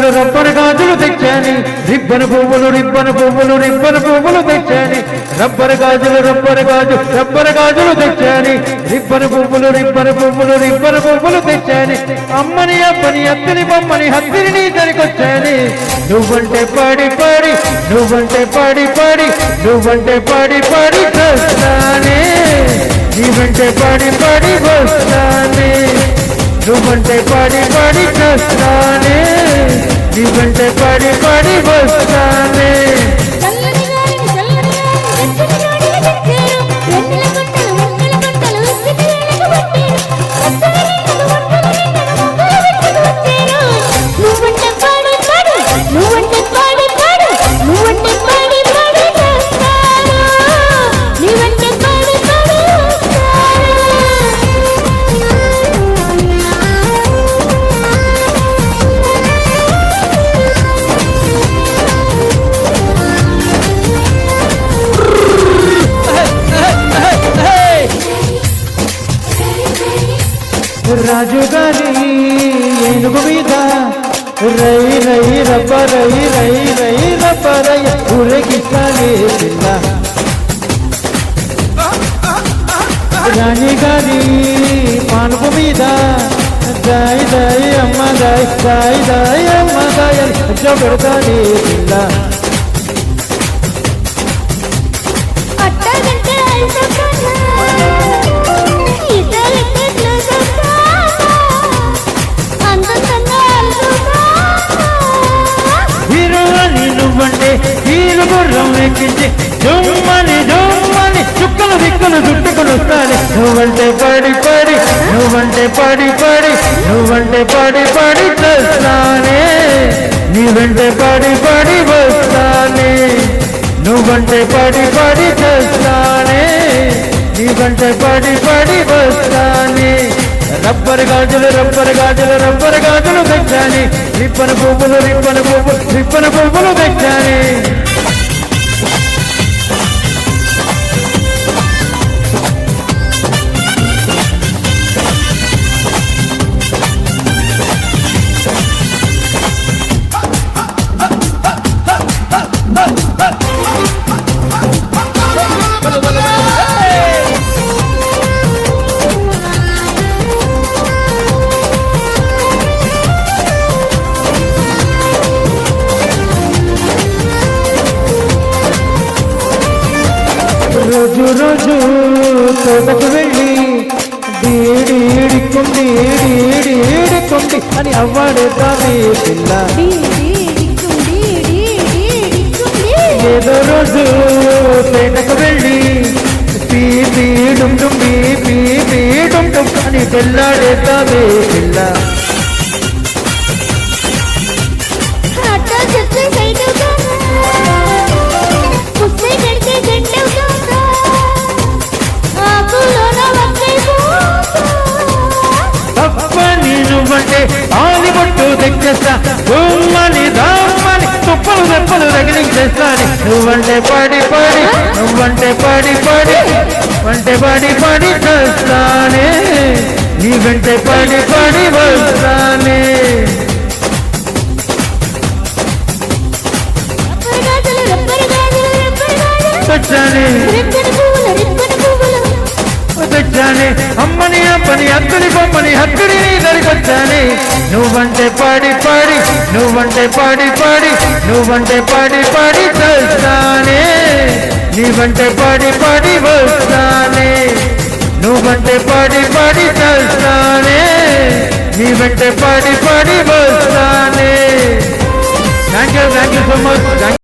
Rubber గాజులు తెచ్చాని ribbon పువ్వులు తెచ్చాని rubber గాజులు తెచ్చాని రిబ్బన్ పువ్వులు తెచ్చాని అమ్మని అబ్బని అత్తని బొమ్మని హత్తిని నీ దరికొచ్చాని నువ్వంటే పాడి చేస్తానే నీ వెంటే పాడి వస్తానే నువ్వంటే పాడి చేస్తానే నీ వెంటే పాడి వస్తానే రాజుగారి ఏనుగు మీద రై రబ్బరయ్య ఊరేగిస్తానే పిల్ల రాణి గారి పానుపు మీద దాయి అమ్మ దాయి పెడతానే పిల్ల హీరు గుర్రం ఎక్కించి జుమ్మని చుక్కలు దిక్కులు చుట్టుకుని వస్తానే నువ్వంటే పాడి చేస్తానే నీ వెంటే పాడి వస్తానే నువ్వంటే పాడి చేస్తానే నీ వెంటే పాడి వస్తానే రబ్బర్ గాజులు తెచ్చాని రిబ్బన్ పువ్వులు తెచ్చాని రోజు తోటకు వెళ్ళి డీడికుండి అని అవ్వాడేతానే పిల్ల ఏదో రోజు తోటకు వెళ్ళి పీడుం అని తెల్లాడేతానే పిల్ల ఆలిబొట్టు తెచ్చేస్తా గుమ్మని దామ్మని తుప్పలు రగిలించేస్తాని నువ్వంటే పాడి చేస్తానే నీ వెంటే పాడి వస్తానే తెచ్చానే అమ్మని అబ్బని అత్తని బొమ్మని హత్తిని నీ దరికొచ్చానే నువ్వంటే పాడి చేస్తానే నీ వెంటే పాడి వస్తానే నువ్వంటే పాడి చేస్తానే నీ వెంటే పాడి వస్తానే థ్యాంక్ యూ సో మచ్.